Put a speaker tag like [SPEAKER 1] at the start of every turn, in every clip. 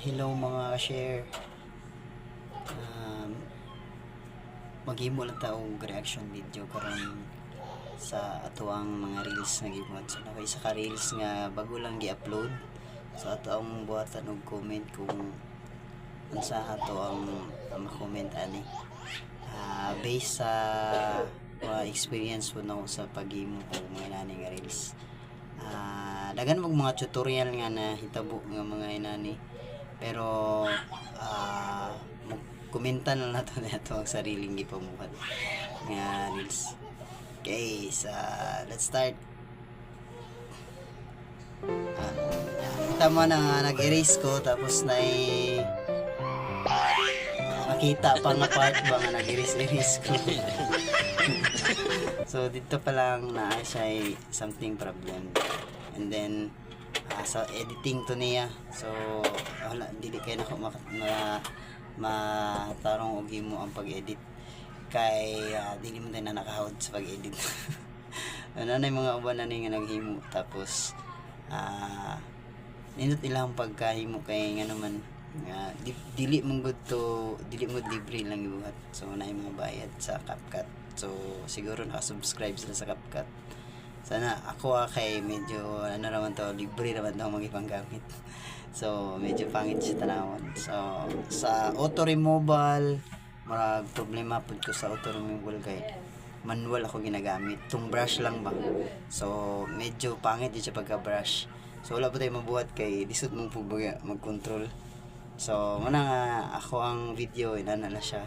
[SPEAKER 1] Hello mga share. Maghimo lang ta og reaction video karon sa atuang mga reels nga gibot. So nakay sa ka reels nga bago lang gi-upload. So ato ang buhatan og comment kung unsa ato ang ma-comment ani. Based sa experience po na sa paghimo og mga inani nga reels. Dagan mag mga tutorial nga na hitabo nga mga inani. Pero komenta na nato na ito ang sariling gipamuhat nga reels. Okay, so let's start. Tama na nag-erase ko tapos na makita pa nga part ba nga nag-erase ko. So dito pa lang na siya something problem. And then sa editing to niya. So wala dili kay nako matarong og himo ang pag-edit kay dili mo tayo na nakahawd sa pag-edit. Ano na yung mga uban na nga naghimo tapos nindot ilang pagkahimo kay nga naman dili mong libre lang ibuhat. So na yung mga bayad sa CapCut. So siguro naka-subscribe sila sa CapCut. Sana ako kay medyo ano naman to, libre naman to magipanggamit. So medyo pangit siya tanawon. So sa auto removal marag problema pud ko sa auto removal kay manual ako ginagamit. Tung brush lang ba. So medyo pangit din siya pagka brush. So wala pa tayo mabuhat kay lisod mong pubaga mag-control. So muna nga ako ang video inana na siya.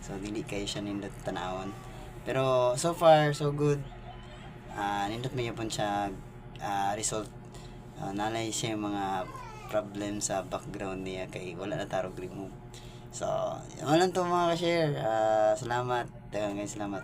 [SPEAKER 1] So dili kayo siya nindot tanawon. Pero so far so good. Nindot may yapon siya result. Nalay siya yung mga problem sa background niya kay wala na tarog remove. So yun lang to mga ka-share. Salamat. Daghang salamat.